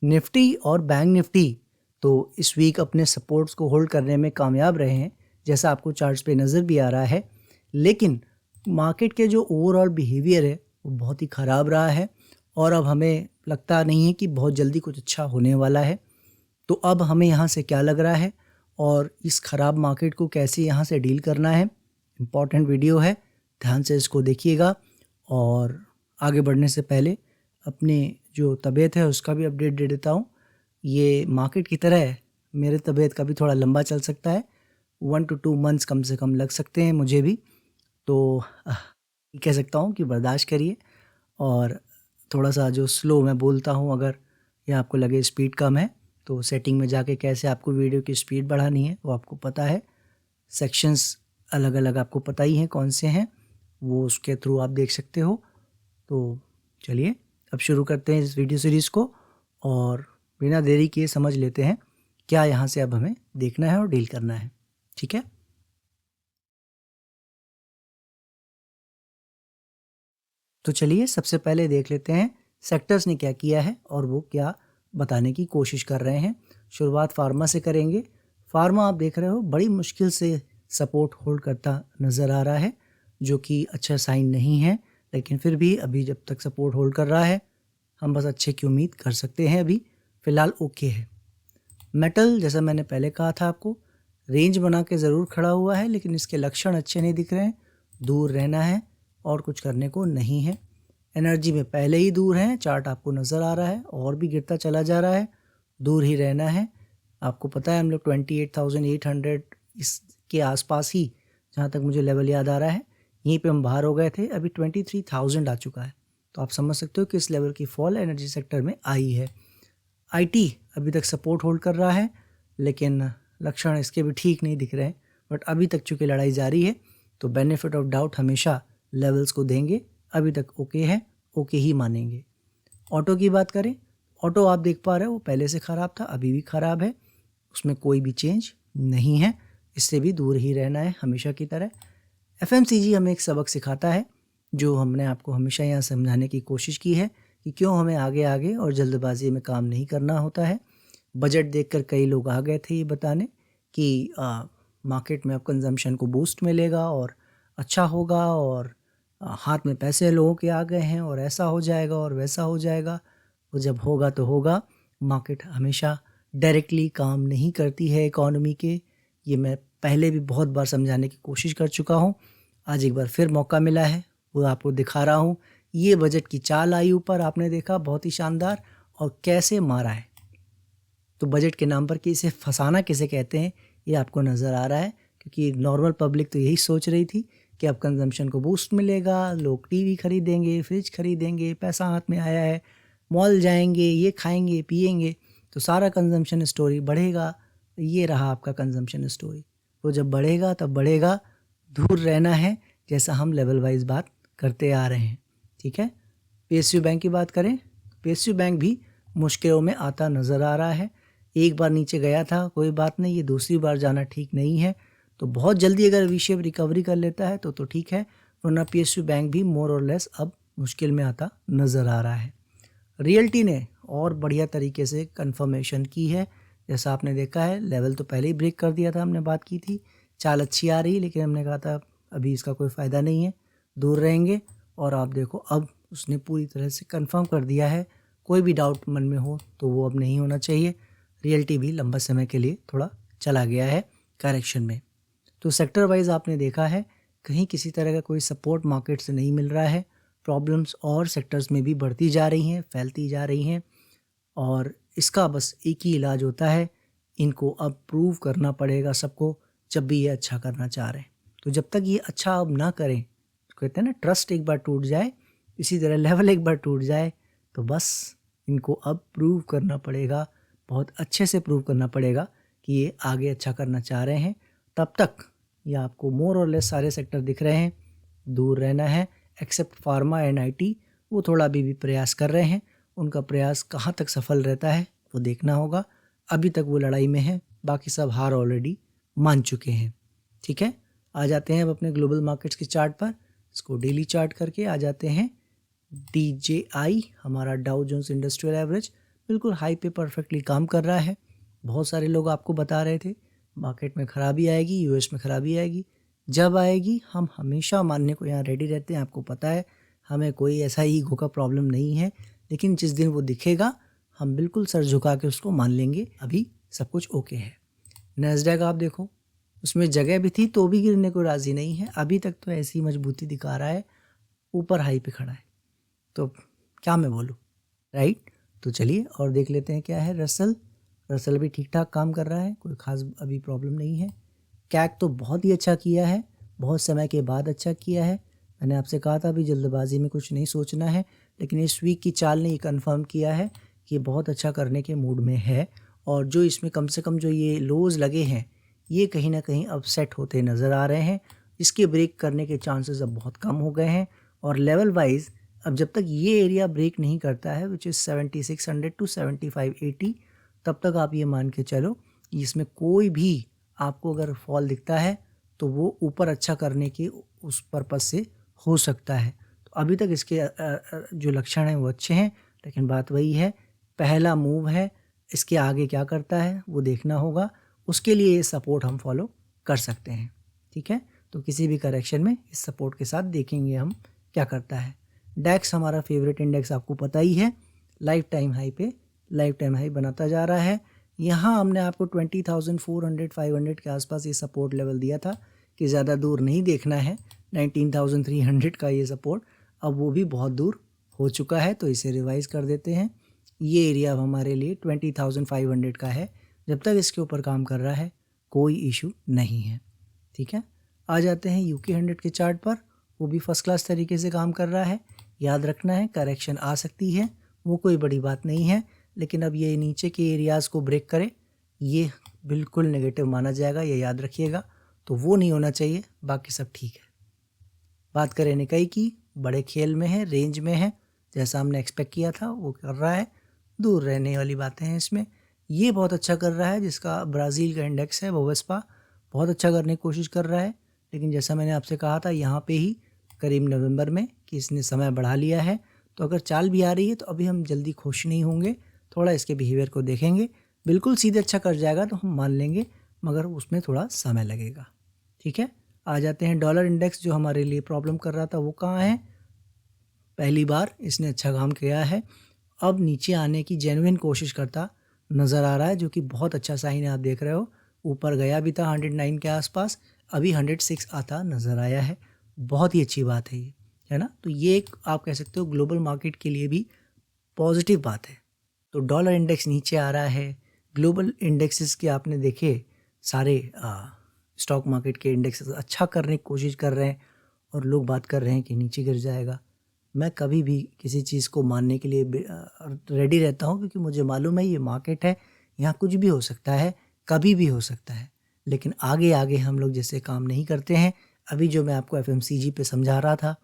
Nifty और bank Nifty तो इस वीक अपने सपोर्ट्स को होल्ड करने में कामयाब रहे हैं, जैसा आपको चार्ट्स पे नज़र भी आ रहा है। लेकिन मार्केट के जो ओवरऑल बिहेवियर है वो बहुत ही ख़राब रहा है और अब हमें लगता नहीं है कि बहुत जल्दी कुछ अच्छा होने वाला है। तो अब हमें यहाँ से क्या लग रहा है और इस ख़राब मार्केट को कैसे यहाँ से डील करना है, इम्पॉर्टेंट वीडियो है, ध्यान से इसको देखिएगा। और आगे बढ़ने से पहले अपनी जो तबीयत है उसका भी अपडेट दे देता हूँ। ये मार्केट की तरह मेरे तबीयत का भी थोड़ा लंबा चल सकता है, 1 to 2 मंथ्स कम से कम लग सकते हैं मुझे भी। तो कह सकता हूँ कि बर्दाश्त करिए और थोड़ा सा जो स्लो मैं बोलता हूँ, अगर ये आपको लगे स्पीड कम है तो सेटिंग में जाके कैसे आपको वीडियो की स्पीड बढ़ानी है वो आपको पता है। सेक्शंस अलग अलग आपको पता ही हैं कौन से हैं, वो उसके थ्रू आप देख सकते हो। तो चलिए अब शुरू करते हैं इस वीडियो सीरीज़ को और बिना देरी किए समझ लेते हैं क्या यहाँ से अब हमें देखना है और डील करना है। ठीक है, तो चलिए सबसे पहले देख लेते हैं सेक्टर्स ने क्या किया है और वो क्या बताने की कोशिश कर रहे हैं। शुरुआत फार्मा से करेंगे। फार्मा आप देख रहे हो बड़ी मुश्किल से सपोर्ट होल्ड करता नज़र आ रहा है, जो कि अच्छा साइन नहीं है, लेकिन फिर भी अभी जब तक सपोर्ट होल्ड कर रहा है हम बस अच्छे की उम्मीद कर सकते हैं। अभी फ़िलहाल ओके है। मेटल जैसा मैंने पहले कहा था आपको, रेंज बना के ज़रूर खड़ा हुआ है लेकिन इसके लक्षण अच्छे नहीं दिख रहे हैं, दूर रहना है और कुछ करने को नहीं है। एनर्जी में पहले ही दूर हैं, चार्ट आपको नज़र आ रहा है और भी गिरता चला जा रहा है, दूर ही रहना है। आपको पता है हम लोग 28,800 इसके आसपास ही, जहाँ तक मुझे लेवल याद आ रहा है, यहीं पे हम बाहर हो गए थे। अभी 23,000 आ चुका है, तो आप समझ सकते हो कि इस लेवल की फॉल एनर्जी सेक्टर में आई है। आईटी अभी तक सपोर्ट होल्ड कर रहा है लेकिन लक्षण इसके भी ठीक नहीं दिख रहे हैं, बट अभी तक चूँकि लड़ाई जारी है तो बेनिफिट ऑफ डाउट हमेशा लेवल्स को देंगे। अभी तक ओके है, ओके ही मानेंगे। ऑटो की बात करें, ऑटो आप देख पा रहे हो वो पहले से ख़राब था, अभी भी ख़राब है, उसमें कोई भी चेंज नहीं है, इससे भी दूर ही रहना है हमेशा की तरह। एफएमसीजी हमें एक सबक सिखाता है, जो हमने आपको हमेशा यहाँ समझाने की कोशिश की है कि क्यों हमें आगे आगे और जल्दबाजी में काम नहीं करना होता है। बजट देखकर कई लोग आ गए थे ये बताने कि मार्केट में अब कंजम्पशन को बूस्ट मिलेगा और अच्छा होगा और हाथ में पैसे लोगों के आ गए हैं और ऐसा हो जाएगा और वैसा हो जाएगा। वो जब होगा तो होगा। मार्केट हमेशा डायरेक्टली काम नहीं करती है इकॉनमी के, ये मैं पहले भी बहुत बार समझाने की कोशिश कर चुका हूँ। आज एक बार फिर मौका मिला है, वो आपको दिखा रहा हूँ। ये बजट की चाल आई ऊपर, आपने देखा, बहुत ही शानदार, और कैसे मारा है। तो बजट के नाम पर कि इसे फंसाना किसे कहते हैं ये आपको नज़र आ रहा है, क्योंकि नॉर्मल पब्लिक तो यही सोच रही थी कि अब कंजम्पशन को बूस्ट मिलेगा, लोग टीवी खरीदेंगे, फ्रिज खरीदेंगे, पैसा हाथ में आया है, मॉल जाएंगे, ये खाएंगे पिएंगे तो सारा कंजम्पशन स्टोरी बढ़ेगा। ये रहा आपका कंजम्पशन स्टोरी। तो जब बढ़ेगा तब बढ़ेगा, दूर रहना है, जैसा हम लेवल वाइज बात करते आ रहे हैं। ठीक है, पीएसयू बैंक की बात करें, पीएसयू बैंक भी मुश्किलों में आता नज़र आ रहा है। एक बार नीचे गया था, कोई बात नहीं, ये दूसरी बार जाना ठीक नहीं है। तो बहुत जल्दी अगर वी शेप रिकवरी कर लेता है तो ठीक है, वरना पीएसयू बैंक भी मोर और लेस अब मुश्किल में आता नज़र आ रहा है। रियल्टी ने और बढ़िया तरीके से कंफर्मेशन की है, जैसा आपने देखा है, लेवल तो पहले ही ब्रेक कर दिया था, हमने बात की थी, चाल अच्छी आ रही, लेकिन हमने कहा था अभी इसका कोई फ़ायदा नहीं है, दूर रहेंगे। और आप देखो अब उसने पूरी तरह से कंफर्म कर दिया है। कोई भी डाउट मन में हो तो वो अब नहीं होना चाहिए। रियल्टी भी लंबा समय के लिए थोड़ा चला गया है करेक्शन में। तो सेक्टर वाइज आपने देखा है कहीं किसी तरह का कोई सपोर्ट मार्केट से नहीं मिल रहा है। प्रॉब्लम्स और सेक्टर्स में भी बढ़ती जा रही हैं, फैलती जा रही हैं, और इसका बस एक ही इलाज होता है, इनको अब प्रूव करना पड़ेगा सबको, जब भी ये अच्छा करना चाह रहे हैं। तो जब तक ये अच्छा अब ना करें, तो कहते हैं ना, ट्रस्ट एक बार टूट जाए, इसी तरह लेवल एक बार टूट जाए, तो बस इनको अब प्रूव करना पड़ेगा, बहुत अच्छे से प्रूव करना पड़ेगा कि ये आगे अच्छा करना चाह रहे हैं। तब तक ये आपको मोर और लेस सारे सेक्टर दिख रहे हैं, दूर रहना है, एक्सेप्ट फार्मा एंड आईटी, वो थोड़ा अभी भी प्रयास कर रहे हैं। उनका प्रयास कहाँ तक सफल रहता है वो देखना होगा। अभी तक वो लड़ाई में है, बाकी सब हार ऑलरेडी मान चुके हैं। ठीक है, आ जाते हैं अब अपने ग्लोबल मार्केट्स के चार्ट पर। इसको डेली चार्ट करके आ जाते हैं। DJI हमारा डाउ जोन्स इंडस्ट्रियल एवरेज बिल्कुल हाई पे परफेक्टली काम कर रहा है। बहुत सारे लोग आपको बता रहे थे मार्केट में खराबी आएगी, यूएस में खराबी आएगी। जब आएगी हम हमेशा मानने को यहाँ रेडी रहते हैं, आपको पता है हमें कोई ऐसा ईगो का प्रॉब्लम नहीं है। लेकिन जिस दिन वो दिखेगा हम बिल्कुल सर झुका के उसको मान लेंगे, अभी सब कुछ ओके है। नैस्डैक आप देखो, उसमें जगह भी थी तो भी गिरने को राज़ी नहीं है, अभी तक तो ऐसी मजबूती दिखा रहा है, ऊपर हाई पे खड़ा है। तो क्या मैं बोलूँ, राइट। तो चलिए और देख लेते हैं क्या है। रसल भी ठीक ठाक काम कर रहा है, कोई ख़ास अभी प्रॉब्लम नहीं है। कैक तो बहुत ही अच्छा किया है, बहुत समय के बाद अच्छा किया है। मैंने आपसे कहा था अभी जल्दबाजी में कुछ नहीं सोचना है, लेकिन इस वीक की चाल ने ये कन्फर्म किया है कि बहुत अच्छा करने के मूड में है। और जो इसमें कम से कम जो ये लोज लगे हैं ये कहीं ना कहीं अब सेट होते नज़र आ रहे हैं। इसके ब्रेक करने के चांसेस अब बहुत कम हो गए हैं। और लेवल वाइज अब जब तक ये एरिया ब्रेक नहीं करता है विच इज़ 7600 टू 7580, तब तक आप ये मान के चलो इसमें कोई भी आपको अगर फॉल दिखता है तो वो ऊपर अच्छा करने के उस पर्पज़ से हो सकता है। तो अभी तक इसके जो लक्षण हैं वो अच्छे हैं, लेकिन बात वही है, पहला मूव है, इसके आगे क्या करता है वो देखना होगा। उसके लिए ये सपोर्ट हम फॉलो कर सकते हैं, ठीक है। तो किसी भी करेक्शन में इस सपोर्ट के साथ देखेंगे हम क्या करता है। डैक्स हमारा फेवरेट इंडेक्स आपको पता ही है, लाइफ टाइम हाई पे लाइफ टाइम हाई बनाता जा रहा है। यहाँ हमने आपको 20,400 500 के आसपास ये सपोर्ट लेवल दिया था कि ज़्यादा दूर नहीं देखना है। 19,300 का ये सपोर्ट अब वो भी बहुत दूर हो चुका है, तो इसे रिवाइज़ कर देते हैं। ये एरिया अब हमारे लिए 20,500 का है। जब तक इसके ऊपर काम कर रहा है कोई इशू नहीं है, ठीक है। आ जाते हैं यूके 100 के चार्ट पर, वो भी फर्स्ट क्लास तरीके से काम कर रहा है। याद रखना है करेक्शन आ सकती है, वो कोई बड़ी बात नहीं है, लेकिन अब ये नीचे के एरियाज़ को ब्रेक करे ये बिल्कुल नेगेटिव माना जाएगा, ये याद रखिएगा। तो वो नहीं होना चाहिए, बाकी सब ठीक है। बात करें निकाई की, बड़े खेल में है, रेंज में है, जैसा हमने एक्सपेक्ट किया था वो कर रहा है। दूर रहने वाली बातें हैं इसमें। ये बहुत अच्छा कर रहा है, जिसका ब्राज़ील का इंडेक्स है बोवेस्पा, बहुत अच्छा करने की कोशिश कर रहा है। लेकिन जैसा मैंने आपसे कहा था यहाँ पे ही करीब नवंबर में कि इसने समय बढ़ा लिया है, तो अगर चाल भी आ रही है तो अभी हम जल्दी खुश नहीं होंगे, थोड़ा इसके बिहेवियर को देखेंगे। बिल्कुल सीधे अच्छा कर जाएगा तो हम मान लेंगे, मगर उसमें थोड़ा समय लगेगा, ठीक है। आ जाते हैं डॉलर इंडेक्स, जो हमारे लिए प्रॉब्लम कर रहा था वो कहाँ है। पहली बार इसने अच्छा काम किया है, अब नीचे आने की जेन्युइन कोशिश करता नज़र आ रहा है, जो कि बहुत अच्छा साइन है। आप देख रहे हो ऊपर गया भी था 109 के आसपास, अभी 106 आता नज़र आया है, बहुत ही अच्छी बात है ये, है ना। तो ये एक आप कह सकते हो ग्लोबल मार्केट के लिए भी पॉजिटिव बात है। तो डॉलर इंडेक्स नीचे आ रहा है, ग्लोबल इंडेक्सेस के आपने देखे सारे स्टॉक मार्केट के इंडेक्सेस अच्छा करने की कोशिश कर रहे हैं, और लोग बात कर रहे हैं कि नीचे गिर जाएगा। मैं कभी भी किसी चीज़ को मानने के लिए रेडी रहता हूँ, क्योंकि मुझे मालूम है ये मार्केट है, यहाँ कुछ भी हो सकता है, कभी भी हो सकता है। लेकिन आगे आगे हम लोग जैसे काम नहीं करते हैं। अभी जो मैं आपको FMCG पे समझा रहा था,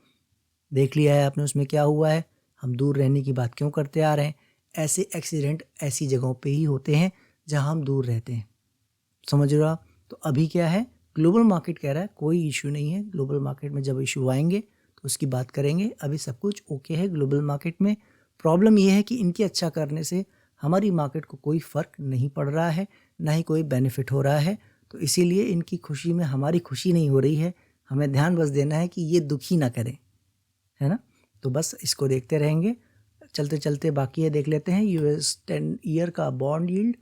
देख लिया है आपने उसमें क्या हुआ है। हम दूर रहने की बात क्यों करते आ रहे हैं? ऐसे एक्सीडेंट ऐसी जगहों पे ही होते हैं जहाँ हम दूर रहते हैं, समझ रहे हो आप। तो अभी क्या है, ग्लोबल मार्केट कह रहा है कोई इशू नहीं है, ग्लोबल मार्केट में जब इशू आएंगे तो उसकी बात करेंगे। अभी सब कुछ ओके है ग्लोबल मार्केट में। प्रॉब्लम यह है कि इनके अच्छा करने से हमारी मार्केट को कोई फ़र्क नहीं पड़ रहा है, ना ही कोई बेनिफिट हो रहा है। तो इसीलिए इनकी खुशी में हमारी खुशी नहीं हो रही है। हमें ध्यान बस देना है कि ये दुखी ना करें, है ना। तो बस इसको देखते रहेंगे। चलते चलते बाकी है देख लेते हैं। US 10 ईयर का बॉन्ड यील्ड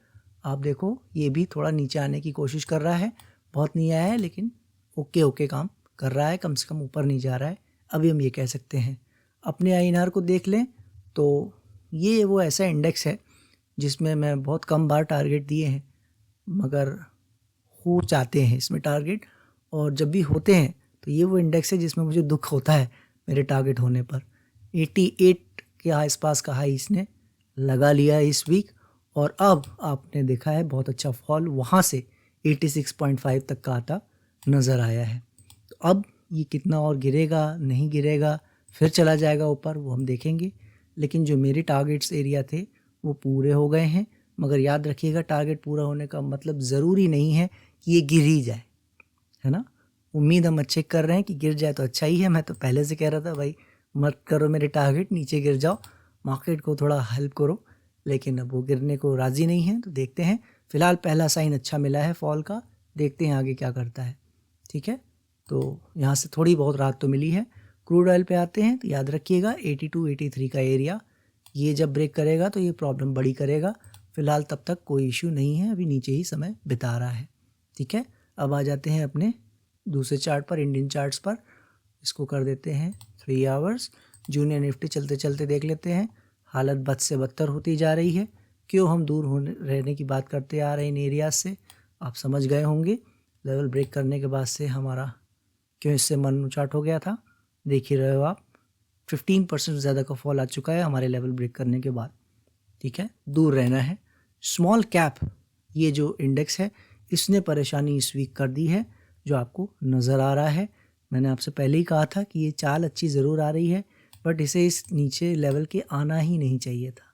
आप देखो, ये भी थोड़ा नीचे आने की कोशिश कर रहा है, बहुत नहीं आया है लेकिन ओके काम कर रहा है, कम से कम ऊपर नहीं जा रहा है, अभी हम ये कह सकते हैं। अपने INR को देख लें तो ये वो ऐसा इंडेक्स है जिसमें मैं बहुत कम बार टारगेट दिए हैं, मगर हो जाते हैं इसमें टारगेट, और जब भी होते हैं तो ये वो इंडेक्स है जिसमें मुझे दुख होता है मेरे टारगेट होने पर। 88 के आसपास का हाई इसने लगा लिया है इस वीक, और अब आपने देखा है बहुत अच्छा फॉल वहाँ से 86.5 तक का आता नज़र आया है। तो अब ये कितना और गिरेगा नहीं गिरेगा, फिर चला जाएगा ऊपर, वो हम देखेंगे। लेकिन जो मेरे टारगेट्स एरिया थे वो पूरे हो गए हैं, मगर याद रखिएगा टारगेट पूरा होने का मतलब ज़रूरी नहीं है कि ये गिर ही जाए, है ना। उम्मीद हम अच्छे कर रहे हैं कि गिर जाए तो अच्छा ही है। मैं तो पहले से कह रहा था भाई मत करो मेरे टारगेट, नीचे गिर जाओ, मार्केट को थोड़ा हेल्प करो। लेकिन अब वो गिरने को राज़ी नहीं है। तो देखते हैं, फ़िलहाल पहला साइन अच्छा मिला है फॉल का, देखते हैं आगे क्या करता है। ठीक है, तो यहाँ से थोड़ी बहुत राहत तो मिली है। क्रूड ऑयल पे आते हैं, तो याद रखिएगा 82-83 का एरिया, ये जब ब्रेक करेगा तो ये प्रॉब्लम बड़ी करेगा। फ़िलहाल तब तक कोई इशू नहीं है, अभी नीचे ही समय बिता रहा है। ठीक है, अब आ जाते हैं अपने दूसरे चार्ट पर, इंडियन चार्ट्स पर। इसको कर देते हैं 3 आवर्स। जूनियर निफ्टी चलते चलते देख लेते हैं, हालत बद से बदतर होती जा रही है। क्यों हम दूर होने रहने की बात करते आ रहे हैं इन एरियाज से, आप समझ गए होंगे। लेवल ब्रेक करने के बाद से हमारा क्यों इससे मन उचाट हो गया था, देख ही रहे हो आप। 15% से ज़्यादा का फॉल आ चुका है हमारे लेवल ब्रेक करने के बाद। ठीक है, दूर रहना है। स्मॉल कैप ये जो इंडेक्स है, इसने परेशानी इस वीक कर दी है, जो आपको नज़र आ रहा है। मैंने आपसे पहले ही कहा था कि ये चाल अच्छी ज़रूर आ रही है, बट इसे इस नीचे लेवल के आना ही नहीं चाहिए था।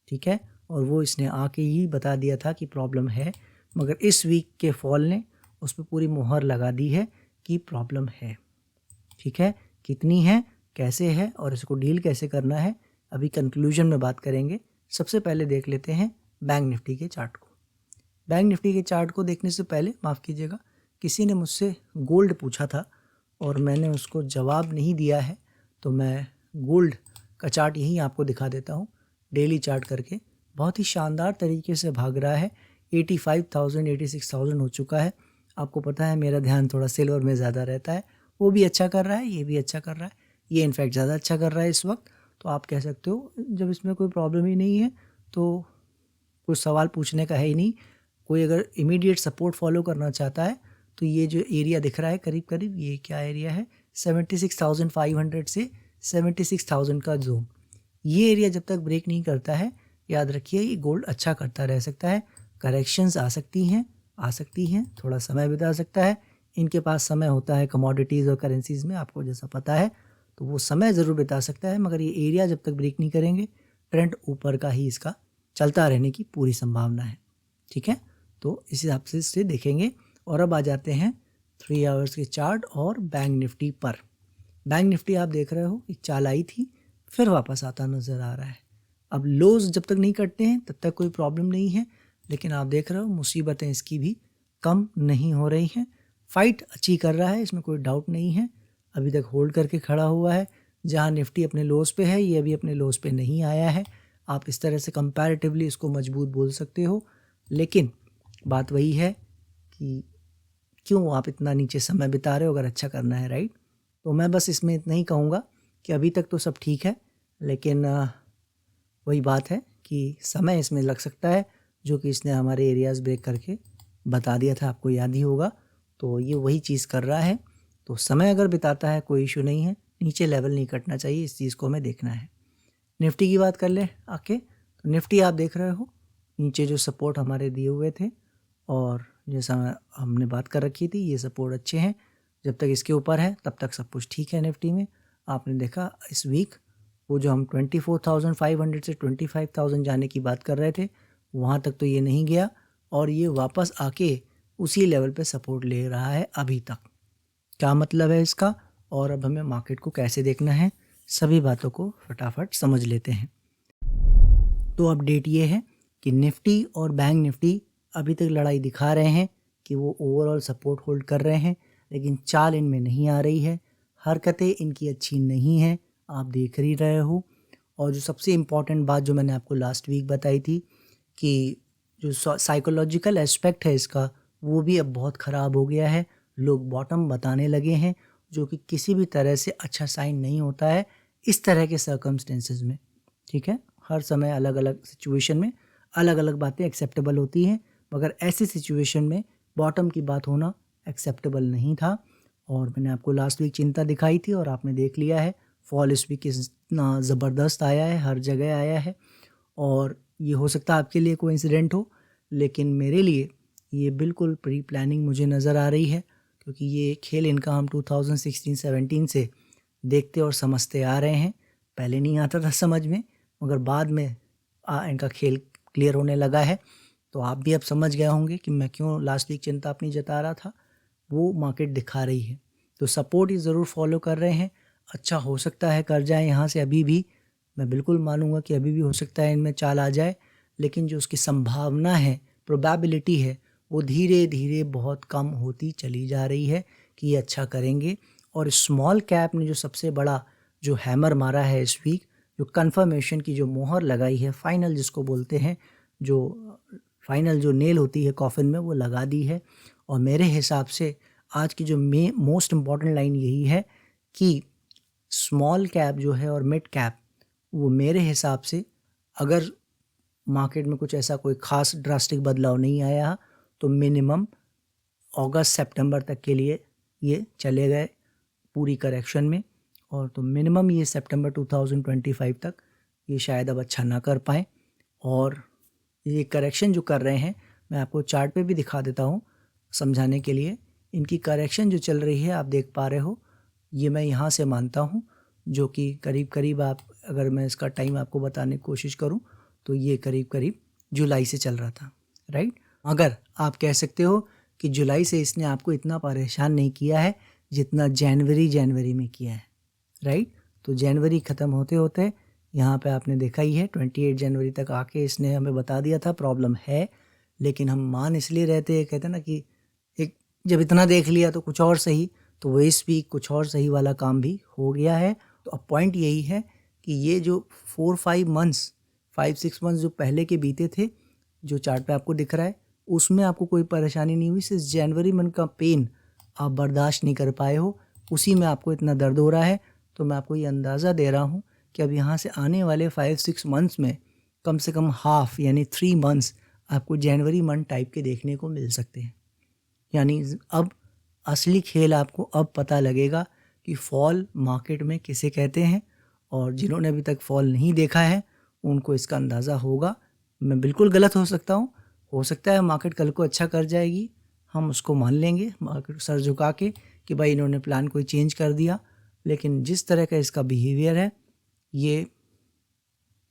ठीक है, और वो इसने आके ही बता दिया था कि प्रॉब्लम है, मगर इस वीक के फॉल ने उस पर पूरी मुहर लगा दी है कि प्रॉब्लम है। ठीक है, कितनी है, कैसे है और इसको डील कैसे करना है, अभी कंक्लूजन में बात करेंगे। सबसे पहले देख लेते हैं बैंक निफ्टी के चार्ट को। बैंक निफ्टी के चार्ट को देखने से पहले माफ़ कीजिएगा, किसी ने मुझसे गोल्ड पूछा था और मैंने उसको जवाब नहीं दिया है, तो मैं गोल्ड का चार्ट यहीं आपको दिखा देता हूँ। डेली चार्ट करके बहुत ही शानदार तरीके से भाग रहा है। 85,000 86,000 हो चुका है। आपको पता है मेरा ध्यान थोड़ा सिल्वर में ज़्यादा रहता है, वो भी अच्छा कर रहा है, ये भी अच्छा कर रहा है, ये इनफैक्ट ज़्यादा अच्छा कर रहा है इस वक्त। तो आप कह सकते हो जब इसमें कोई प्रॉब्लम ही नहीं है तो कुछ सवाल पूछने का है ही नहीं। कोई अगर इमीडिएट सपोर्ट फॉलो करना चाहता है तो ये जो एरिया दिख रहा है करीब करीब, ये क्या एरिया है, 76,500 से 76,000 का जोन, ये एरिया जब तक ब्रेक नहीं करता है, याद रखिए ये गोल्ड अच्छा करता रह सकता है। करेक्शंस आ सकती हैं, थोड़ा समय बिता सकता है। इनके पास समय होता है कमोडिटीज़ और करेंसीज़ में, आपको जैसा पता है, तो वो समय ज़रूर बिता सकता है, मगर ये एरिया जब तक ब्रेक नहीं करेंगे, ट्रेंड ऊपर का ही इसका चलता रहने की पूरी संभावना है। ठीक है, तो इस हिसाब से इसे देखेंगे। और अब आ जाते हैं 3 आवर्स के चार्ट और बैंक निफ्टी पर। बैंक निफ्टी आप देख रहे हो, एक चाल आई थी, फिर वापस आता नज़र आ रहा है। अब लोज जब तक नहीं कटते हैं तब तक कोई प्रॉब्लम नहीं है, लेकिन आप देख रहे हो मुसीबतें इसकी भी कम नहीं हो रही हैं। फाइट अच्छी कर रहा है, इसमें कोई डाउट नहीं है। अभी तक होल्ड करके खड़ा हुआ है। जहां निफ्टी अपने लोज पे है, ये अभी अपने लोज पे नहीं आया है। आप इस तरह से कंपैरेटिवली इसको मजबूत बोल सकते हो, लेकिन बात वही है कि क्यों आप इतना नीचे समय बिता रहे हो अगर अच्छा करना है, राइट। तो मैं बस इसमें इतना ही कहूँगा कि अभी तक तो सब ठीक है, लेकिन वही बात है कि समय इसमें लग सकता है, जो कि इसने हमारे एरियाज़ ब्रेक करके बता दिया था, आपको याद ही होगा। तो ये वही चीज़ कर रहा है। तो समय अगर बिताता है कोई इशू नहीं है, नीचे लेवल नहीं कटना चाहिए, इस चीज़ को हमें देखना है। निफ्टी की बात कर ले आके, तो निफ्टी आप देख रहे हो नीचे जो सपोर्ट हमारे दिए हुए थे, और जैसा हमने बात कर रखी थी, ये सपोर्ट अच्छे हैं। जब तक इसके ऊपर है तब तक सब कुछ ठीक है निफ्टी में। आपने देखा इस वीक वो जो हम 24,500 से 25,000 जाने की बात कर रहे थे, वहाँ तक तो ये नहीं गया, और ये वापस आके उसी लेवल पे सपोर्ट ले रहा है अभी तक। क्या मतलब है इसका, और अब हमें मार्केट को कैसे देखना है, सभी बातों को फटाफट समझ लेते हैं। तो अपडेट ये है कि निफ्टी और बैंक निफ्टी अभी तक लड़ाई दिखा रहे हैं कि वो ओवरऑल सपोर्ट होल्ड कर रहे हैं, लेकिन चाल इनमें नहीं आ रही है, हरकतें इनकी अच्छी नहीं हैं, आप देख ही रहे हो। और जो सबसे इम्पॉर्टेंट बात जो मैंने आपको लास्ट वीक बताई थी कि जो साइकोलॉजिकल एस्पेक्ट है इसका, वो भी अब बहुत ख़राब हो गया है। लोग बॉटम बताने लगे हैं, जो कि किसी भी तरह से अच्छा साइन नहीं होता है इस तरह के सर्कमस्टेंसेस में। ठीक है, हर समय अलग अलग सिचुएशन में अलग अलग बातें एक्सेप्टेबल होती हैं, मगर ऐसी सिचुएशन में बॉटम की बात होना एक्सेप्टेबल नहीं था। और मैंने आपको लास्ट वीक चिंता दिखाई थी और आपने देख लिया है, फॉल इस वीक इतना ज़बरदस्त आया है, हर जगह आया है। और ये हो सकता है आपके लिए कोई इंसिडेंट हो, लेकिन मेरे लिए ये बिल्कुल प्री प्लानिंग मुझे नज़र आ रही है, क्योंकि ये खेल इनका हम 2016-17 से देखते और समझते आ रहे हैं। पहले नहीं आता था समझ में, मगर बाद में इनका खेल क्लियर होने लगा है। तो आप भी अब समझ गए होंगे कि मैं क्यों लास्ट वीक चिंता अपनी जता रहा था, वो मार्केट दिखा रही है। तो सपोर्ट ही ज़रूर फॉलो कर रहे हैं, अच्छा हो सकता है कर जाए यहाँ से अभी भी, मैं बिल्कुल मानूंगा कि अभी भी हो सकता है इनमें चाल आ जाए, लेकिन जो उसकी संभावना है, प्रोबेबिलिटी है, वो धीरे धीरे बहुत कम होती चली जा रही है कि ये अच्छा करेंगे। और स्मॉल कैप ने जो सबसे बड़ा जो हैमर मारा है इस वीक, जो कंफर्मेशन की जो मोहर लगाई है, फाइनल जिसको बोलते हैं, जो फाइनल जो नेल होती है कॉफिन में, वो लगा दी है। और मेरे हिसाब से आज की जो मोस्ट इम्पॉर्टेंट लाइन यही है कि स्मॉल कैप जो है और मिड कैप, वो मेरे हिसाब से अगर मार्केट में कुछ ऐसा कोई खास ड्रास्टिक बदलाव नहीं आया तो मिनिमम अगस्त सितंबर तक के लिए ये चले गए पूरी करेक्शन में, और तो मिनिमम ये सितंबर 2025 तक ये शायद अब अच्छा ना कर पाएँ। और ये करेक्शन जो कर रहे हैं, मैं आपको चार्ट पे भी दिखा देता हूँ समझाने के लिए। इनकी करेक्शन जो चल रही है आप देख पा रहे हो, ये मैं यहाँ से मानता हूँ, जो कि करीब करीब आप अगर मैं इसका टाइम आपको बताने की कोशिश करूँ तो ये करीब करीब जुलाई से चल रहा था, राइट। अगर आप कह सकते हो कि जुलाई से इसने आपको इतना परेशान नहीं किया है जितना जनवरी में किया है, राइट। तो जनवरी ख़त्म होते होते यहाँ पे आपने देखा ही है 28 जनवरी तक आके इसने हमें बता दिया था प्रॉब्लम है, लेकिन हम मान इसलिए रहते हैं, कहते हैं ना कि एक जब इतना देख लिया तो कुछ और सही, तो वो इस वीक कुछ और सही वाला काम भी हो गया है। तो अब पॉइंट यही है कि ये जो 4-5 मंथ्स 5-6 मंथ्स जो पहले के बीते थे, जो चार्ट पे आपको दिख रहा है, उसमें आपको कोई परेशानी नहीं हुई, सिर्फ जनवरी मंथ का पेन आप बर्दाश्त नहीं कर पाए हो, उसी में आपको इतना दर्द हो रहा है। तो मैं आपको ये अंदाज़ा दे रहा हूँ कि अब यहाँ से आने वाले 5-6 मंथ्स में कम से कम हाफ यानी 3 मंथ्स आपको जनवरी मंथ टाइप के देखने को मिल सकते हैं। यानी अब असली खेल आपको अब पता लगेगा कि फॉल मार्केट में किसे कहते हैं, और जिन्होंने अभी तक फॉल नहीं देखा है उनको इसका अंदाज़ा होगा। मैं बिल्कुल गलत हो सकता हूँ, हो सकता है मार्केट कल को अच्छा कर जाएगी, हम उसको मान लेंगे मार्केट सर झुका के कि भाई इन्होंने प्लान कोई चेंज कर दिया, लेकिन जिस तरह का इसका बिहेवियर है, ये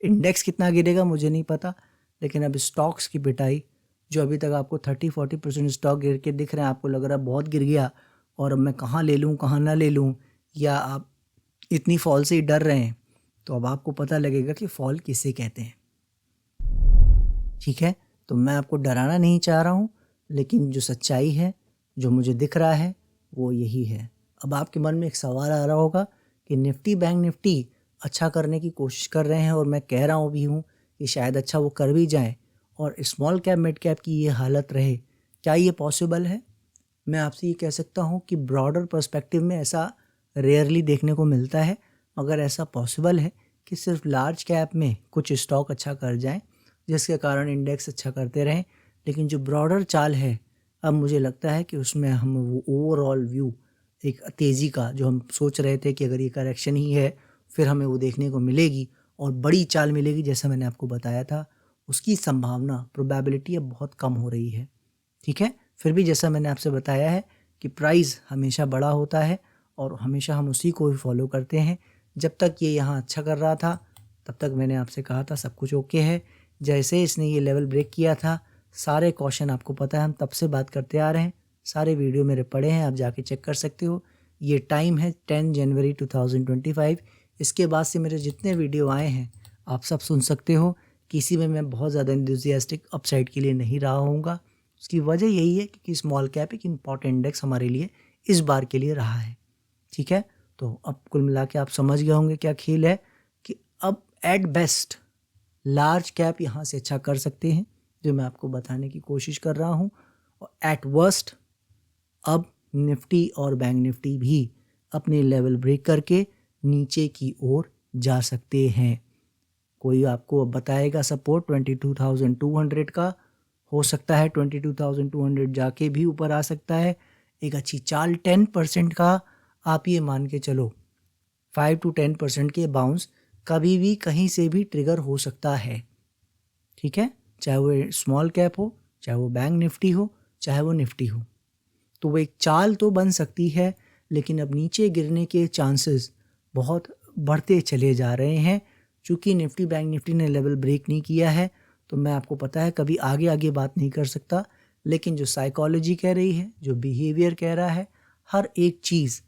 इंडेक्स कितना गिरेगा मुझे नहीं पता, लेकिन अब स्टॉक्स की पिटाई जो अभी तक आपको 30-40% स्टॉक गिर के दिख रहे हैं, आपको लग रहा है बहुत गिर गया और अब मैं कहाँ ले लूँ कहाँ ना ले लूँ, या आप इतनी फॉल से ही डर रहे हैं, तो अब आपको पता लगेगा कि फॉल किसे कहते हैं, ठीक है। तो मैं आपको डराना नहीं चाह रहा हूँ, लेकिन जो सच्चाई है, जो मुझे दिख रहा है, वो यही है। अब आपके मन में एक सवाल आ रहा होगा कि निफ्टी बैंक निफ्टी अच्छा करने की कोशिश कर रहे हैं और मैं कह रहा हूँ भी हूँ कि शायद अच्छा वो कर भी जाएं, और स्मॉल कैप मिड कैप की ये हालत रहे, क्या ये पॉसिबल है? मैं आपसे ये कह सकता हूँ कि ब्रॉडर पर्सपेक्टिव में ऐसा रेयरली देखने को मिलता है, मगर ऐसा पॉसिबल है कि सिर्फ लार्ज कैप में कुछ स्टॉक अच्छा कर जाएं जिसके कारण इंडेक्स अच्छा करते रहें। लेकिन जो ब्रॉडर चाल है, अब मुझे लगता है कि उसमें हम वो ओवरऑल व्यू एक तेज़ी का जो हम सोच रहे थे कि अगर ये करेक्शन ही है फिर हमें वो देखने को मिलेगी और बड़ी चाल मिलेगी जैसा मैंने आपको बताया था, उसकी संभावना प्रोबेबिलिटी अब बहुत कम हो रही है, ठीक है। फिर भी जैसा मैंने आपसे बताया है कि प्राइस हमेशा बड़ा होता है और हमेशा हम उसी को ही फॉलो करते हैं। जब तक ये यहाँ अच्छा कर रहा था तब तक मैंने आपसे कहा था सब कुछ ओके है। जैसे इसने ये लेवल ब्रेक किया था, सारे क्वेश्चन आपको पता है, हम तब से बात करते आ रहे हैं, सारे वीडियो मेरे पड़े हैं, आप जाके चेक कर सकते हो। ये टाइम है 10 जनवरी 2025। इसके बाद से मेरे जितने वीडियो आए हैं आप सब सुन सकते हो। किसी में मैं बहुत ज़्यादा एंथुसियास्टिक अपसाइड के लिए नहीं रहा हूँगा। उसकी वजह यही है कि स्मॉल कैप एक इम्पॉर्टेंट इंडेक्स हमारे लिए इस बार के लिए रहा है, ठीक है। तो अब कुल मिला के आप समझ गए होंगे क्या खेल है, कि अब एट बेस्ट लार्ज कैप यहाँ से अच्छा कर सकते हैं, जो मैं आपको बताने की कोशिश कर रहा हूँ, और एट वर्स्ट अब निफ्टी और बैंक निफ्टी भी अपने लेवल ब्रेक करके नीचे की ओर जा सकते हैं। कोई आपको बताएगा सपोर्ट 22,200 का, हो सकता है 22,200 जाके भी ऊपर आ सकता है। एक अच्छी चाल 10% का आप ये मान के चलो 5-10% के बाउंस कभी भी कहीं से भी ट्रिगर हो सकता है, ठीक है। चाहे वो स्मॉल कैप हो, चाहे वो बैंक निफ्टी हो, चाहे वो निफ्टी हो, तो वो एक चाल तो बन सकती है, लेकिन अब नीचे गिरने के चांसेस बहुत बढ़ते चले जा रहे हैं। चूँकि निफ्टी बैंक निफ्टी ने लेवल ब्रेक नहीं किया है, तो मैं आपको पता है कभी आगे आगे बात नहीं कर सकता, लेकिन जो साइकोलॉजी कह रही है, जो बिहेवियर कह रहा है, हर एक चीज़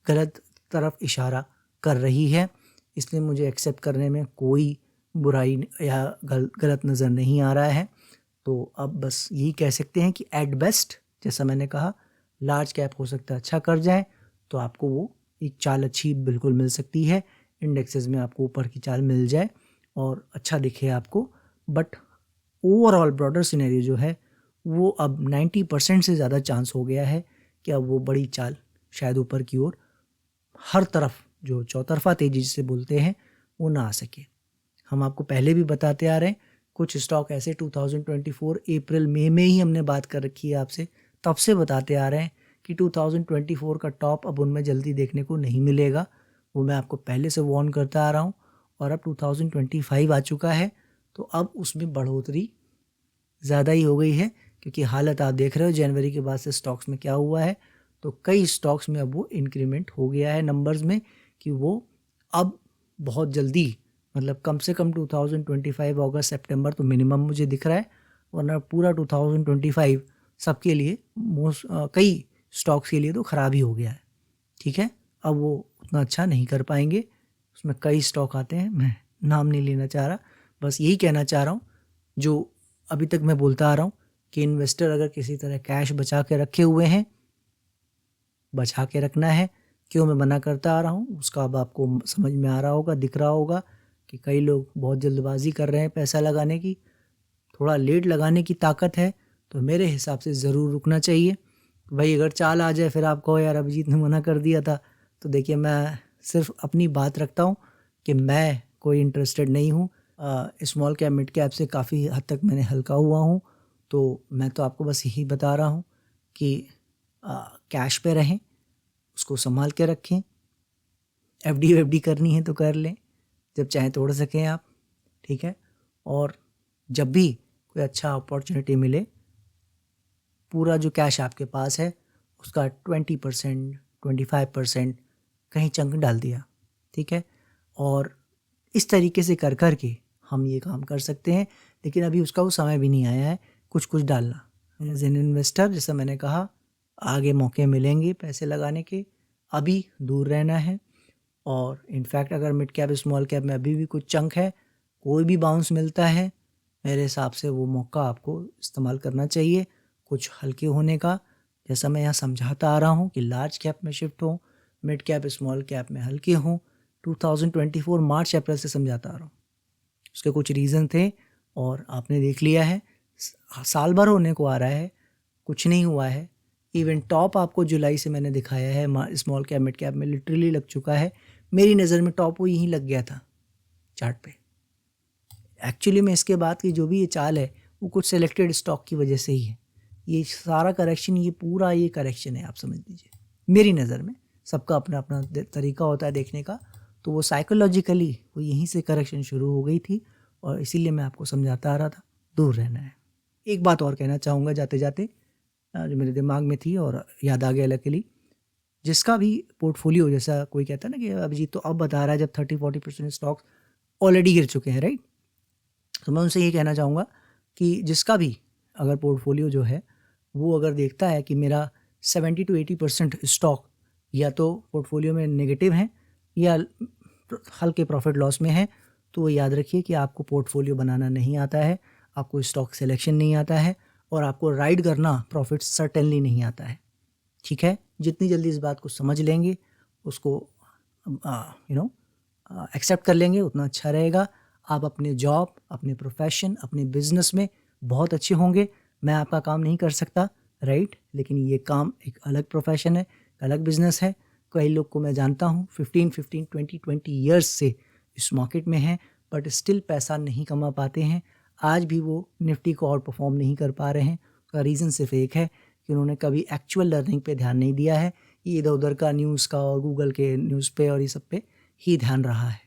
गलत तरफ इशारा कर रही है। इसलिए मुझे एक्सेप्ट करने में कोई बुराई या गलत नज़र नहीं आ रहा है। तो अब बस यही कह सकते हैं कि एट बेस्ट, जैसा मैंने कहा, लार्ज कैप हो सकता है अच्छा कर जाए तो आपको वो एक चाल अच्छी बिल्कुल मिल सकती है, इंडेक्सेस में आपको ऊपर की चाल मिल जाए और अच्छा दिखे आपको। बट ओवरऑल ब्रॉडर सिनेरियो जो है वो अब 90% से ज़्यादा चांस हो गया है कि अब वो बड़ी चाल शायद ऊपर की ओर हर तरफ जो चौतरफा तेज़ी से बोलते हैं वो ना आ सके। हम आपको पहले भी बताते आ रहे हैं, कुछ स्टॉक ऐसे 2024 अप्रैल मई में ही हमने बात कर रखी है आपसे, तब से बताते आ रहे हैं कि 2024 का टॉप अब उनमें जल्दी देखने को नहीं मिलेगा। वो मैं आपको पहले से वार्न करता आ रहा हूँ। और अब 2025 आ चुका है तो अब उसमें बढ़ोतरी ज़्यादा ही हो गई है, क्योंकि हालत आप देख रहे हो जनवरी के बाद से स्टॉक्स में क्या हुआ है। तो कई स्टॉक्स में अब वो इंक्रीमेंट हो गया है नंबर्स में कि वो अब बहुत जल्दी, मतलब कम से कम 2025 अगस्त सितंबर तो मिनिमम मुझे दिख रहा है, वरना पूरा 2025 सबके लिए कई स्टॉक्स के लिए तो ख़राब ही हो गया है। ठीक है, अब वो उतना अच्छा नहीं कर पाएंगे। उसमें कई स्टॉक आते हैं, मैं नाम नहीं लेना चाह रहा, बस यही कहना चाह रहा हूँ जो अभी तक मैं बोलता आ रहा हूँ कि इन्वेस्टर अगर किसी तरह कैश बचा के रखे हुए हैं, बचा के रखना है। क्यों मैं मना करता आ रहा हूँ उसका अब आपको समझ में आ रहा होगा, दिख रहा होगा कि कई लोग बहुत जल्दबाजी कर रहे हैं पैसा लगाने की। थोड़ा लेट लगाने की ताकत है तो मेरे हिसाब से ज़रूर रुकना चाहिए। भाई अगर चाल आ जाए फिर आप कहो यार अभिजीत ने मना कर दिया था, तो देखिए मैं सिर्फ अपनी बात रखता हूँ कि मैं कोई इंटरेस्टेड नहीं हूँ। स्मॉल कैप मिड कैप से काफ़ी हद तक मैंने हल्का हुआ हूँ, तो मैं तो आपको बस यही बता रहा हूँ कि कैश पे रहें, उसको संभाल के रखें। एफडी करनी है तो कर लें, जब चाहें तोड़ सकें आप। ठीक है, और जब भी कोई अच्छा अपॉर्चुनिटी मिले, पूरा जो कैश आपके पास है उसका 20% 25% कहीं चंक डाल दिया। ठीक है, और इस तरीके से कर कर के हम ये काम कर सकते हैं, लेकिन अभी उसका वो समय भी नहीं आया है कुछ कुछ डालना। एज एन इन्वेस्टर, जैसा मैंने कहा, आगे मौके मिलेंगे पैसे लगाने के, अभी दूर रहना है। और इनफैक्ट अगर मिड कैप स्मॉल कैप में अभी भी कुछ चंक है, कोई भी बाउंस मिलता है, मेरे हिसाब से वो मौका आपको इस्तेमाल करना चाहिए कुछ हल्के होने का। जैसा मैं यहाँ समझाता आ रहा हूँ कि लार्ज कैप में शिफ्ट हो, मिड कैप स्मॉल कैप में हल्के हों, 2024 मार्च अप्रैल से समझाता आ रहा हूँ। उसके कुछ रीज़न थे और आपने देख लिया है, साल भर होने को आ रहा है, कुछ नहीं हुआ है। इवन टॉप आपको जुलाई से मैंने दिखाया है स्मॉल कैप मिड कैप में लिटरली लग चुका है। मेरी नज़र में टॉप वो यहीं लग गया था चार्ट पे। एक्चुअली में इसके बाद की जो भी ये चाल है वो कुछ सेलेक्टेड स्टॉक की वजह से ही है। ये सारा करेक्शन, ये पूरा ये करेक्शन है, आप समझ लीजिए। मेरी नज़र में सबका अपना अपना तरीका होता है देखने का, तो वो साइकोलॉजिकली वो यहीं से करेक्शन शुरू हो गई थी और इसीलिए मैं आपको समझाता आ रहा था दूर रहना है। एक बात और कहना चाहूँगा जाते जाते, जो मेरे दिमाग में थी और याद आ गया लकीली, जिसका भी पोर्टफोलियो, जैसा कोई कहता है ना कि अभिजीत तो अब बता रहा है जब 30-40% स्टॉक्स ऑलरेडी गिर चुके हैं, राइट। तो मैं उनसे ये कहना चाहूँगा कि जिसका भी अगर पोर्टफोलियो जो है वो अगर देखता है कि मेरा 70-80% स्टॉक या तो पोर्टफोलियो में नेगेटिव हैं या हल्के प्रॉफिट लॉस में है, तो वो याद रखिए कि आपको पोर्टफोलियो बनाना नहीं आता है, आपको स्टॉक सिलेक्शन नहीं आता है और आपको राइड करना प्रॉफिट सर्टेनली नहीं आता है। ठीक है, जितनी जल्दी इस बात को समझ लेंगे, उसको एक्सेप्ट कर लेंगे, उतना अच्छा रहेगा। आप अपने जॉब, अपने प्रोफेशन, अपने बिजनेस में बहुत अच्छे होंगे। मैं आपका काम नहीं कर सकता, राइट, लेकिन ये काम एक अलग प्रोफेशन है, अलग बिजनेस है। कई लोग को मैं जानता हूँ 15 20 ईयर्स से इस मार्केट में हैं, बट स्टिल पैसा नहीं कमा पाते हैं। आज भी वो निफ्टी को और परफॉर्म नहीं कर पा रहे हैं। उसका रीज़न सिर्फ एक है कि उन्होंने कभी एक्चुअल लर्निंग पे ध्यान नहीं दिया है। ये इधर उधर का न्यूज़ का और गूगल के न्यूज़ पे और ये सब पे ही ध्यान रहा है।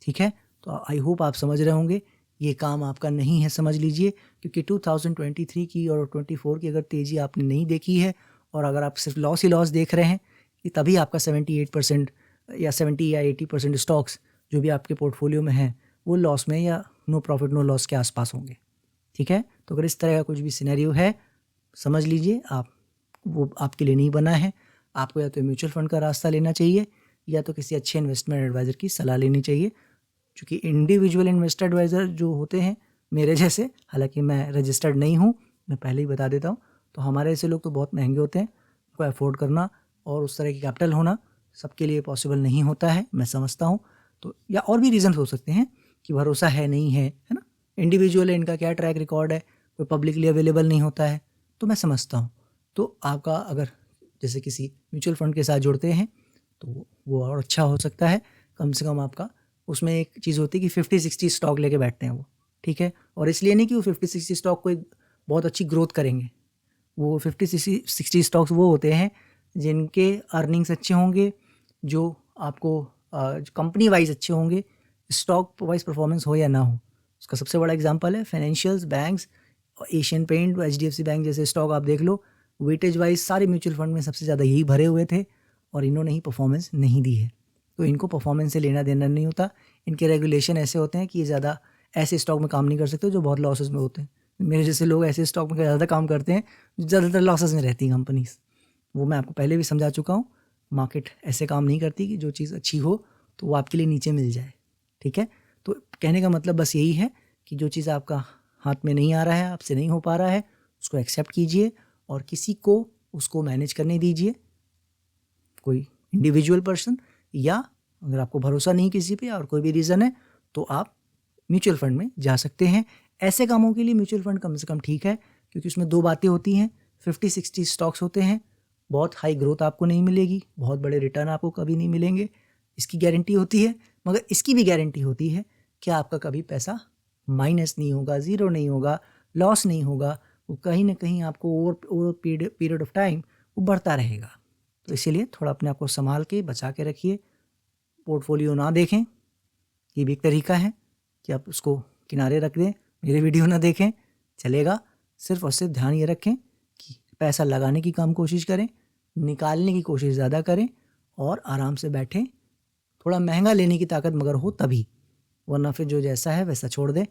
ठीक है, तो आई होप आप समझ रहे होंगे। ये काम आपका नहीं है, समझ लीजिए, क्योंकि 2023 की और 24 की अगर तेज़ी आपने नहीं देखी है और अगर आप सिर्फ लॉस ही लॉस देख रहे हैं, कि तभी आपका 78% या 70 या 80% स्टॉक्स जो भी आपके पोर्टफोलियो में हैं वो लॉस में या नो प्रॉफिट नो लॉस के आसपास होंगे। ठीक है, तो अगर इस तरह का कुछ भी सिनेरियो है, समझ लीजिए आप वो आपके लिए नहीं बना है। आपको या तो म्यूचुअल फंड का रास्ता लेना चाहिए या तो किसी अच्छे इन्वेस्टमेंट एडवाइज़र की सलाह लेनी चाहिए। क्योंकि इंडिविजुअल इन्वेस्टर एडवाइज़र जो होते हैं मेरे जैसे, हालांकि मैं रजिस्टर्ड नहीं हूँ, मैं पहले ही बता देता हूँ, तो हमारे ऐसे लोग तो बहुत महंगे होते हैं, उनको अफोर्ड करना और उस तरह की कैपिटल होना सबके लिए पॉसिबल नहीं होता है, मैं समझता हूँ। तो या और भी रीज़न हो सकते हैं कि भरोसा है नहीं है, है ना। इंडिविजुअल है, इनका क्या ट्रैक रिकॉर्ड है, कोई पब्लिकली अवेलेबल नहीं होता है, तो मैं समझता हूँ। तो आपका अगर जैसे किसी म्यूचुअल फंड के साथ जुड़ते हैं तो वो और अच्छा हो सकता है। कम से कम आपका उसमें एक चीज़ होती है कि 50-60 स्टॉक लेके बैठते हैं वो, ठीक है। और इसलिए नहीं कि वो 50-60 स्टॉक कोई बहुत अच्छी ग्रोथ करेंगे, वो 50-60 स्टॉक्स वो होते हैं जिनके अर्निंग्स अच्छे होंगे, जो आपको कंपनी वाइज अच्छे होंगे, स्टॉक वाइज परफॉर्मेंस हो या ना हो। उसका सबसे बड़ा एग्जांपल है financials, banks, Asian paint, HDFC bank जैसे स्टॉक आप देख लो, वेटेज वाइज सारे म्यूचुअल फंड में सबसे ज़्यादा यही भरे हुए थे और इन्होंने ही परफॉर्मेंस नहीं दी है। तो इनको परफॉर्मेंस से लेना देना नहीं होता। इनके रेगुलेशन ऐसे होते हैं कि ये ज़्यादा ऐसे स्टॉक में काम नहीं कर सकते जो बहुत लॉसेस में होते हैं। मेरे जैसे लोग ऐसे स्टॉक में ज़्यादा काम करते हैं जो ज़्यादातर लॉसेस में रहती हैं कंपनीज। वो मैं आपको पहले भी समझा चुका हूँ। मार्केट ऐसे काम नहीं करती कि जो चीज़ अच्छी हो तो वो आपके लिए नीचे मिल जाए, ठीक है। तो कहने का मतलब बस यही है कि जो चीज़ आपका हाथ में नहीं आ रहा है, आपसे नहीं हो पा रहा है, उसको एक्सेप्ट कीजिए और किसी को उसको मैनेज करने दीजिए, कोई इंडिविजुअल पर्सन, या अगर आपको भरोसा नहीं किसी पे और कोई भी रीज़न है तो आप म्यूचुअल फंड में जा सकते हैं। ऐसे कामों के लिए म्यूचुअल फंड कम से कम ठीक है, क्योंकि उसमें दो बातें होती हैं, 50-60 स्टॉक्स होते हैं, बहुत हाई ग्रोथ आपको नहीं मिलेगी, बहुत बड़े रिटर्न आपको कभी नहीं मिलेंगे, इसकी गारंटी होती है। मगर इसकी भी गारंटी होती है कि आपका कभी पैसा माइनस नहीं होगा, ज़ीरो नहीं होगा, लॉस नहीं होगा, वो कहीं ना कहीं आपको ओवर पीरियड ऑफ टाइम वो बढ़ता रहेगा। तो इसीलिए थोड़ा अपने आप को संभाल के बचा के रखिए, पोर्टफोलियो ना देखें, ये भी एक तरीका है कि आप उसको किनारे रख दें, मेरे वीडियो ना देखें, चलेगा। सिर्फ और सिर्फ ध्यान ये रखें कि पैसा लगाने की कम कोशिश करें, निकालने की कोशिश ज़्यादा करें और आराम से बैठें। थोड़ा महंगा लेने की ताकत मगर हो तभी, वरना फिर जो जैसा है वैसा छोड़ दें।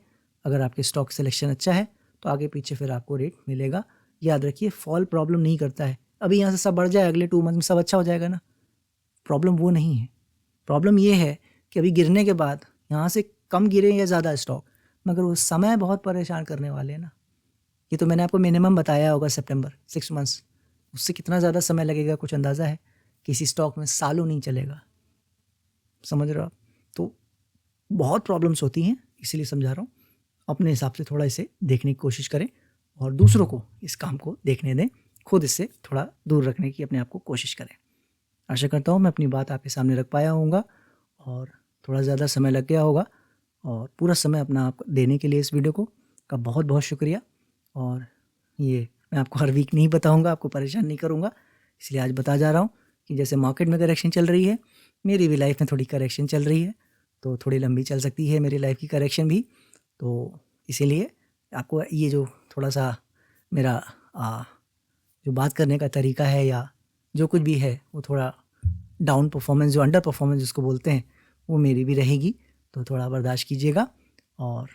अगर आपके स्टॉक सिलेक्शन अच्छा है तो आगे पीछे फिर आपको रेट मिलेगा। याद रखिए, फॉल प्रॉब्लम नहीं करता है। अभी यहाँ से सब बढ़ जाए, अगले 2 मंथ में सब अच्छा हो जाएगा ना, प्रॉब्लम वो नहीं है। प्रॉब्लम ये है कि अभी गिरने के बाद यहाँ से कम गिरे या ज़्यादा स्टॉक, मगर वो समय बहुत परेशान करने वाले हैं ना। ये तो मैंने आपको मिनिमम बताया होगा सितंबर, 6 मंथ्स, उससे कितना ज़्यादा समय लगेगा कुछ अंदाज़ा है? किसी स्टॉक में सालों नहीं चलेगा, समझ रहे हो आप। तो बहुत प्रॉब्लम्स होती हैं, इसीलिए समझा रहा हूँ। अपने हिसाब से थोड़ा इसे देखने की कोशिश करें और दूसरों को इस काम को देखने दें, खुद इससे थोड़ा दूर रखने की अपने आप को कोशिश करें। आशा करता हूँ मैं अपनी बात आपके सामने रख पाया होऊंगा और थोड़ा ज़्यादा समय लग गया होगा, और पूरा समय अपना आप देने के लिए इस वीडियो को का बहुत बहुत शुक्रिया। और ये मैं आपको हर वीक नहीं बताऊंगा, आपको परेशान नहीं करूंगा, इसलिए आज बता जा रहा हूँ कि जैसे मार्केट में करेक्शन चल रही है, मेरी भी लाइफ में थोड़ी करेक्शन चल रही है, तो थोड़ी लंबी चल सकती है मेरी लाइफ की करेक्शन भी। तो इसीलिए आपको ये जो थोड़ा सा मेरा जो बात करने का तरीका है या जो कुछ भी है वो थोड़ा डाउन परफॉर्मेंस, जो अंडर परफॉर्मेंस जिसको बोलते हैं, वो मेरी भी रहेगी, तो थोड़ा बर्दाश्त कीजिएगा। और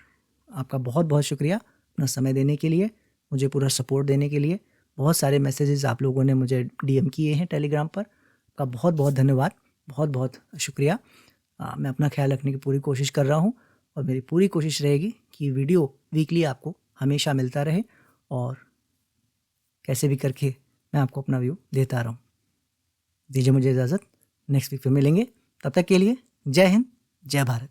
आपका बहुत बहुत शुक्रिया अपना समय देने के लिए, मुझे पूरा सपोर्ट देने के लिए। बहुत सारे मैसेजेस आप लोगों ने मुझे DM किए हैं टेलीग्राम पर, आपका बहुत बहुत धन्यवाद, बहुत बहुत शुक्रिया। मैं अपना ख्याल रखने की पूरी कोशिश कर रहा हूँ और मेरी पूरी कोशिश रहेगी कि वीडियो वीकली आपको हमेशा मिलता रहे और कैसे भी करके मैं आपको अपना व्यू देता रहूँ। दीजिए मुझे इजाज़त, नेक्स्ट वीक फिर मिलेंगे, तब तक के लिए जय हिंद, जय भारत।